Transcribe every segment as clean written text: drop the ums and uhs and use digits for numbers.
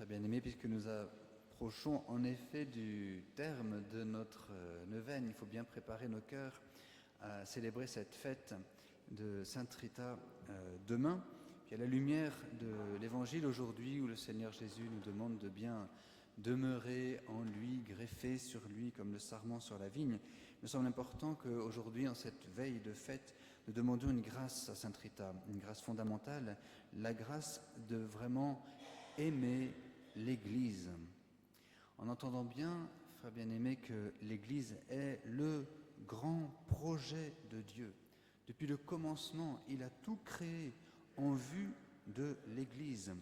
Très bien aimé, puisque nous approchons en effet du terme de notre neuvaine, il faut bien préparer nos cœurs à célébrer cette fête de Sainte Rita demain. Puis à la lumière de l'Évangile aujourd'hui, où le Seigneur Jésus nous demande de bien demeurer en lui, greffé sur lui comme le sarment sur la vigne, il me semble important qu'aujourd'hui, en cette veille de fête, nous demandions une grâce à Sainte Rita, une grâce fondamentale, la grâce de vraiment aimer l'Église. En entendant bien, frère bien-aimé, que l'Église est le grand projet de Dieu. Depuis le commencement, il a tout créé en vue de l'Église.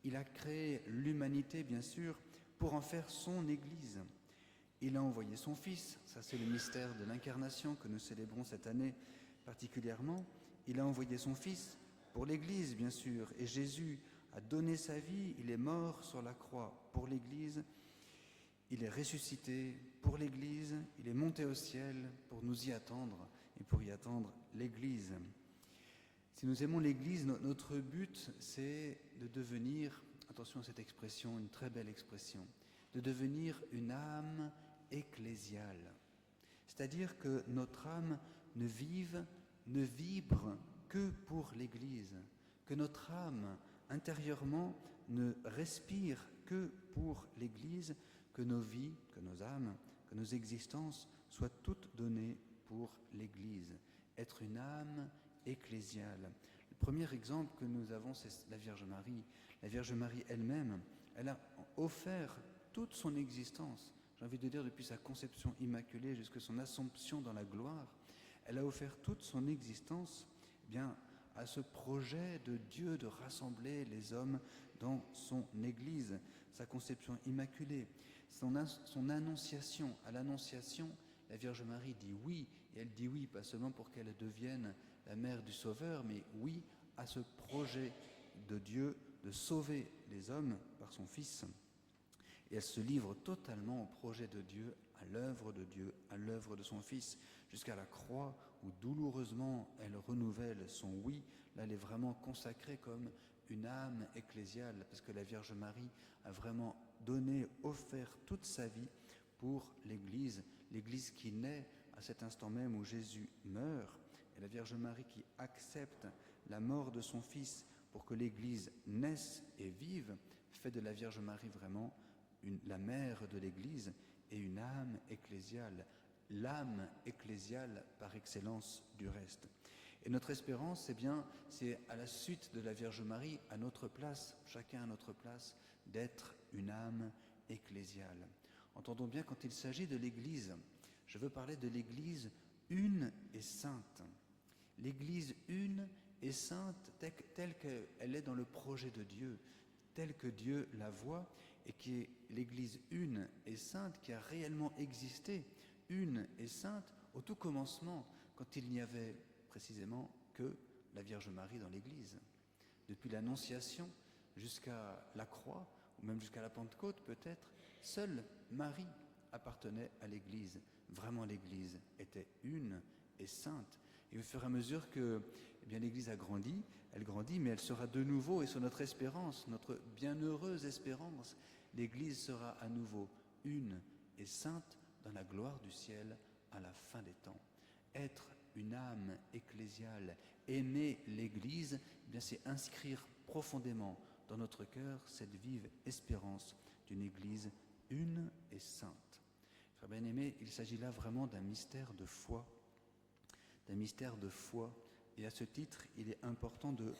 Il a créé l'humanité, bien sûr, pour en faire son Église. Il a envoyé son Fils, ça c'est le mystère de l'incarnation que nous célébrons cette année particulièrement. Il a envoyé son Fils pour l'Église, bien sûr, et Jésus a donné sa vie, il est mort sur la croix pour l'Église, il est ressuscité pour l'Église, il est monté au ciel pour nous y attendre et pour y attendre l'Église. Si nous aimons l'Église, notre but, c'est de devenir, attention à cette expression, une très belle expression, de devenir une âme ecclésiale. C'est-à-dire que notre âme ne vibre que pour l'Église, que notre âme, intérieurement, ne respire que pour l'Église, que nos vies, que nos âmes, que nos existences soient toutes données pour l'Église. Être une âme ecclésiale. Le premier exemple que nous avons, c'est la Vierge Marie. La Vierge Marie elle-même, elle a offert toute son existence, j'ai envie de dire depuis sa conception immaculée jusqu'à son assomption dans la gloire, elle a offert toute son existence bien à ce projet de Dieu de rassembler les hommes dans son Église, sa conception immaculée, son annonciation. À l'annonciation, la Vierge Marie dit oui, et elle dit oui pas seulement pour qu'elle devienne la mère du Sauveur, mais oui à ce projet de Dieu de sauver les hommes par son Fils. Et elle se livre totalement au projet de Dieu, à l'œuvre de Dieu, à l'œuvre de son Fils, jusqu'à la croix où douloureusement elle renouvelle son oui. Là, elle est vraiment consacrée comme une âme ecclésiale, parce que la Vierge Marie a vraiment donné, offert toute sa vie pour l'Église, l'Église qui naît à cet instant même où Jésus meurt, et la Vierge Marie qui accepte la mort de son Fils pour que l'Église naisse et vive, fait de la Vierge Marie vraiment la mère de l'Église et une âme ecclésiale, l'âme ecclésiale par excellence du reste. Et notre espérance, c'est à la suite de la Vierge Marie, à notre place, chacun à notre place, d'être une âme ecclésiale. Entendons bien, quand il s'agit de l'Église, je veux parler de l'Église une et sainte. L'Église une et sainte telle qu'elle est dans le projet de Dieu, telle que Dieu la voit, et qui est l'Église une et sainte qui a réellement existé, une et sainte, au tout commencement, quand il n'y avait précisément que la Vierge Marie dans l'Église. Depuis l'Annonciation jusqu'à la croix, ou même jusqu'à la Pentecôte peut-être, seule Marie appartenait à l'Église. Vraiment, l'Église était une et sainte. Et au fur et à mesure que l'Église a grandi, elle grandit, mais elle sera de nouveau, et c'est notre espérance, notre bienheureuse espérance, l'Église sera à nouveau une et sainte dans la gloire du ciel à la fin des temps. Être une âme ecclésiale, aimer l'Église, c'est inscrire profondément dans notre cœur cette vive espérance d'une Église une et sainte. Frères bien-aimés, il s'agit là vraiment d'un mystère de foi, et à ce titre, il est important de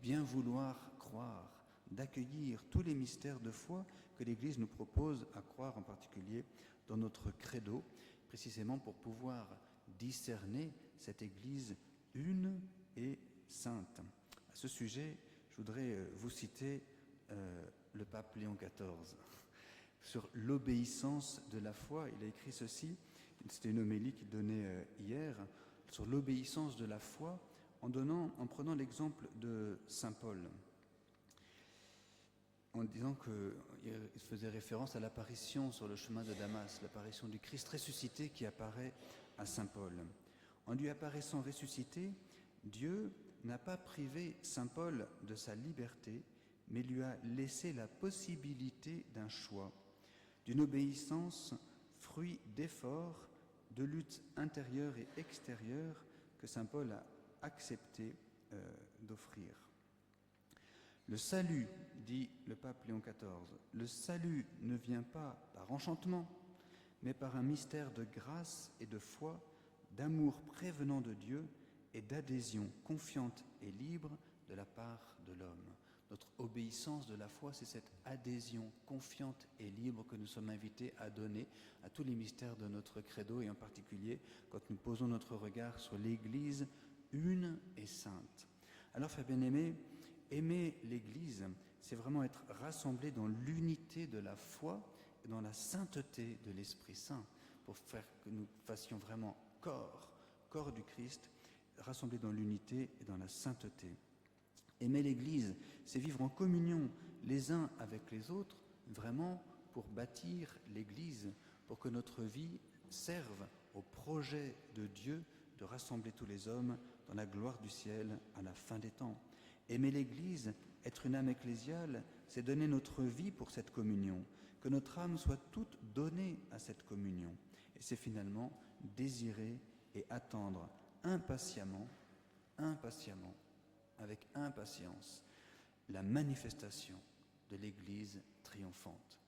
bien vouloir croire, d'accueillir tous les mystères de foi que l'Église nous propose à croire, en particulier dans notre credo, précisément pour pouvoir discerner cette Église une et sainte. À ce sujet, je voudrais vous citer le pape Léon XIV. Sur l'obéissance de la foi, il a écrit ceci, c'était une homélie qu'il donnait hier, sur l'obéissance de la foi, en prenant l'exemple de saint Paul, en disant qu'il faisait référence à l'apparition sur le chemin de Damas, l'apparition du Christ ressuscité qui apparaît à saint Paul. En lui apparaissant ressuscité, Dieu n'a pas privé saint Paul de sa liberté, mais lui a laissé la possibilité d'un choix, d'une obéissance, fruit d'efforts, de luttes intérieures et extérieures que saint Paul a accepté d'offrir. Le salut, dit le pape Léon XIV, le salut ne vient pas par enchantement, mais par un mystère de grâce et de foi, d'amour prévenant de Dieu et d'adhésion confiante et libre de la part de l'homme. Notre obéissance de la foi, c'est cette adhésion confiante et libre que nous sommes invités à donner à tous les mystères de notre credo, et en particulier quand nous posons notre regard sur l'Église une et sainte. Alors, frères bien-aimés, aimer l'Église, c'est vraiment être rassemblés dans l'unité de la foi et dans la sainteté de l'Esprit Saint, pour faire que nous fassions vraiment corps du Christ, rassemblés dans l'unité et dans la sainteté. Aimer l'Église, c'est vivre en communion les uns avec les autres, vraiment pour bâtir l'Église, pour que notre vie serve au projet de Dieu de rassembler tous les hommes dans la gloire du ciel à la fin des temps. Aimer l'Église, être une âme ecclésiale, c'est donner notre vie pour cette communion, que notre âme soit toute donnée à cette communion. Et c'est finalement désirer et attendre impatiemment, avec impatience, la manifestation de l'Église triomphante.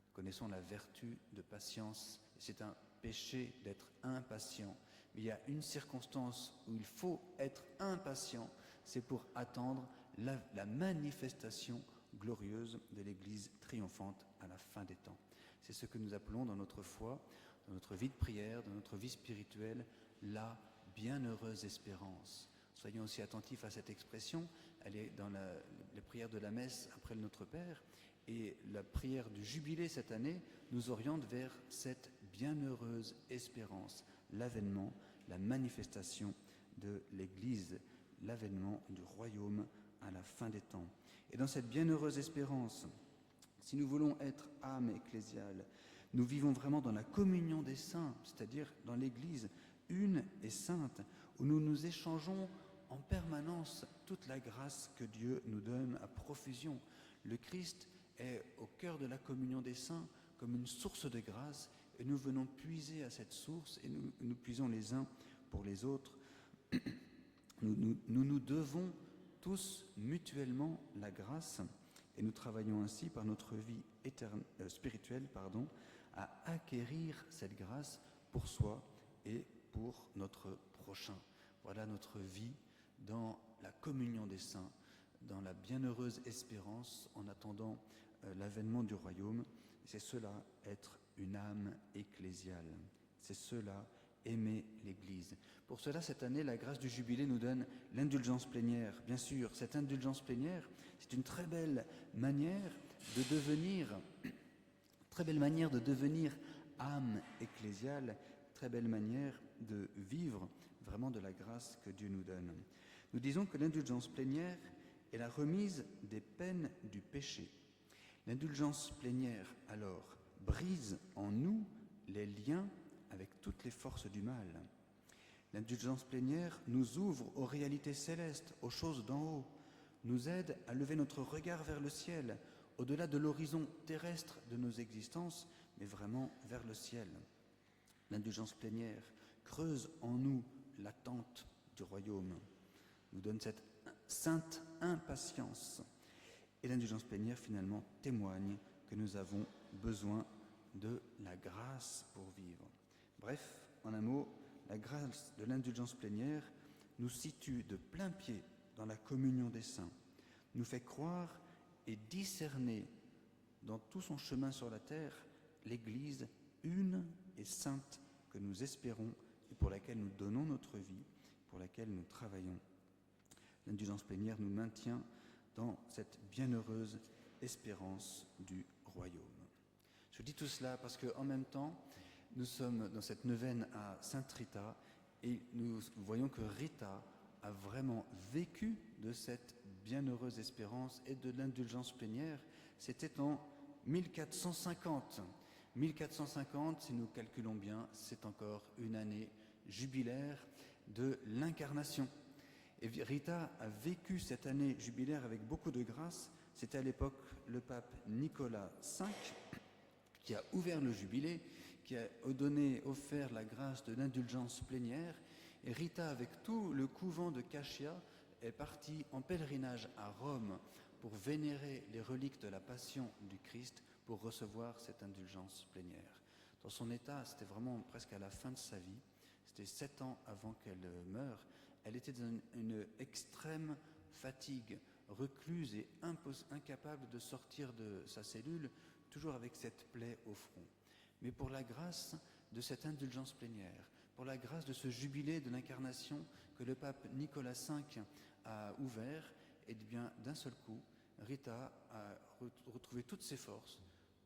Nous connaissons la vertu de patience, et c'est un péché d'être impatient. Mais il y a une circonstance où il faut être impatient, c'est pour attendre la manifestation glorieuse de l'Église triomphante à la fin des temps. C'est ce que nous appelons dans notre foi, dans notre vie de prière, dans notre vie spirituelle, la bienheureuse espérance. Soyons aussi attentifs à cette expression. Elle est dans les prières de la messe après le Notre Père. Et la prière du Jubilé cette année nous oriente vers cette bienheureuse espérance, l'avènement, la manifestation de l'Église, l'avènement du royaume à la fin des temps. Et dans cette bienheureuse espérance, si nous voulons être âme ecclésiale, nous vivons vraiment dans la communion des saints, c'est-à-dire dans l'Église une et sainte, où nous nous échangeons en permanence toute la grâce que Dieu nous donne à profusion. Le Christ est au cœur de la communion des saints comme une source de grâce, et nous venons puiser à cette source, et nous puisons les uns pour les autres. Nous devons tous mutuellement la grâce, et nous travaillons ainsi par notre vie spirituelle à acquérir cette grâce pour soi et pour notre prochain. Voilà notre vie dans la communion des saints, dans la bienheureuse espérance en attendant l'avènement du royaume. C'est cela, être une âme ecclésiale. C'est cela, aimer l'Église. Pour cela, cette année, la grâce du Jubilé nous donne l'indulgence plénière. Bien sûr, cette indulgence plénière, c'est une très belle manière de devenir âme ecclésiale, très belle manière de vivre vraiment de la grâce que Dieu nous donne. Nous disons que l'indulgence plénière est la remise des peines du péché. L'indulgence plénière, alors, brise en nous les liens avec toutes les forces du mal. L'indulgence plénière nous ouvre aux réalités célestes, aux choses d'en haut, nous aide à lever notre regard vers le ciel, au-delà de l'horizon terrestre de nos existences, mais vraiment vers le ciel. L'indulgence plénière creuse en nous l'attente du royaume, nous donne cette sainte impatience. Et l'indulgence plénière, finalement, témoigne que nous avons besoin de la grâce pour vivre. Bref, en un mot, la grâce de l'indulgence plénière nous situe de plein pied dans la communion des saints, nous fait croire et discerner dans tout son chemin sur la terre l'Église une et sainte que nous espérons et pour laquelle nous donnons notre vie, pour laquelle nous travaillons. L'indulgence plénière nous maintient dans cette bienheureuse espérance du royaume. Je dis tout cela parce qu'en même temps, nous sommes dans cette neuvaine à Sainte Rita et nous voyons que Rita a vraiment vécu de cette bienheureuse espérance et de l'indulgence plénière. C'était en 1450. 1450, si nous calculons bien, c'est encore une année jubilaire de l'incarnation. Et Rita a vécu cette année jubilaire avec beaucoup de grâce. C'était à l'époque le pape Nicolas V qui a ouvert le jubilé, qui a offert la grâce de l'indulgence plénière. Et Rita, avec tout le couvent de Cascia, est partie en pèlerinage à Rome pour vénérer les reliques de la passion du Christ, pour recevoir cette indulgence plénière. Dans son état, c'était vraiment presque à la fin de sa vie, c'était 7 ans avant qu'elle meure, elle était dans une extrême fatigue, recluse et incapable de sortir de sa cellule, toujours avec cette plaie au front. Mais pour la grâce de cette indulgence plénière, pour la grâce de ce jubilé de l'incarnation que le pape Nicolas V a ouvert, et bien d'un seul coup, Rita a retrouvé toutes ses forces,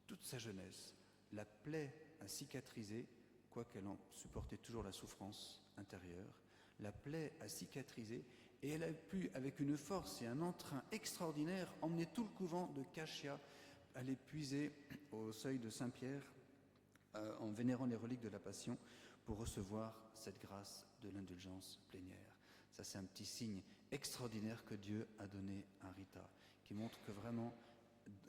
toute sa jeunesse. La plaie a cicatrisé, quoiqu'elle en supportait toujours la souffrance intérieure. La plaie a cicatrisé et elle a pu, avec une force et un entrain extraordinaire, emmener tout le couvent de Cascia, aller puiser au seuil de Saint-Pierre en vénérant les reliques de la Passion pour recevoir cette grâce de l'indulgence plénière. Ça, c'est un petit signe extraordinaire que Dieu a donné à Rita, qui montre que vraiment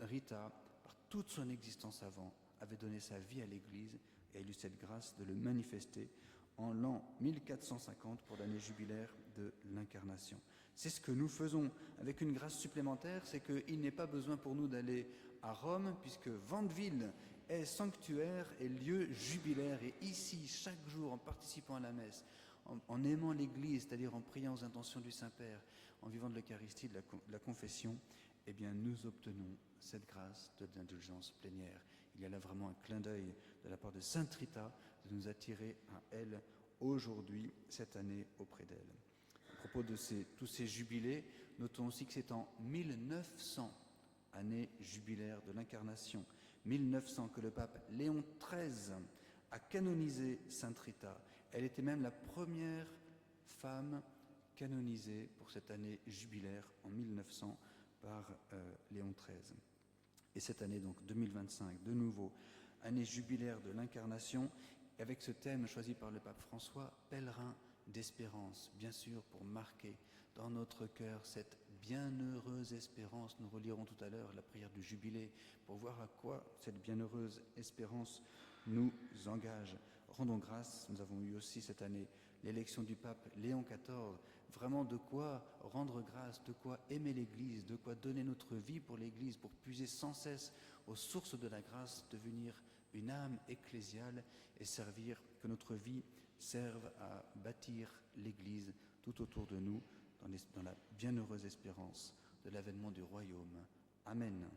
Rita, par toute son existence avant, avait donné sa vie à l'Église et a eu cette grâce de le manifester en l'an 1450 pour l'année jubilaire de l'Incarnation. C'est ce que nous faisons avec une grâce supplémentaire, c'est qu'il n'est pas besoin pour nous d'aller à Rome, puisque Vandeville est sanctuaire et lieu jubilaire. Et ici, chaque jour, en participant à la messe, en aimant l'Église, c'est-à-dire en priant aux intentions du Saint-Père, en vivant de l'Eucharistie, de la confession, eh bien, nous obtenons cette grâce de l'indulgence plénière. Il y a là vraiment un clin d'œil de la part de Sainte Rita de nous attirer à elle aujourd'hui, cette année, auprès d'elle. À propos de tous ces jubilés, notons aussi que c'est en 1900, année jubilaire de l'Incarnation, 1900, que le pape Léon XIII a canonisé Sainte Rita. Elle était même la première femme canonisée pour cette année jubilaire en 1900 par Léon XIII. Et cette année, donc 2025, de nouveau, année jubilaire de l'Incarnation, avec ce thème choisi par le pape François, pèlerin d'espérance, bien sûr, pour marquer dans notre cœur cette bienheureuse espérance. Nous relirons tout à l'heure la prière du jubilé pour voir à quoi cette bienheureuse espérance nous engage. Rendons grâce, nous avons eu aussi cette année l'élection du pape Léon XIV, vraiment de quoi rendre grâce, de quoi aimer l'Église, de quoi donner notre vie pour l'Église, pour puiser sans cesse aux sources de la grâce, devenir une âme ecclésiale et servir, que notre vie serve à bâtir l'Église tout autour de nous, dans la bienheureuse espérance de l'avènement du royaume. Amen.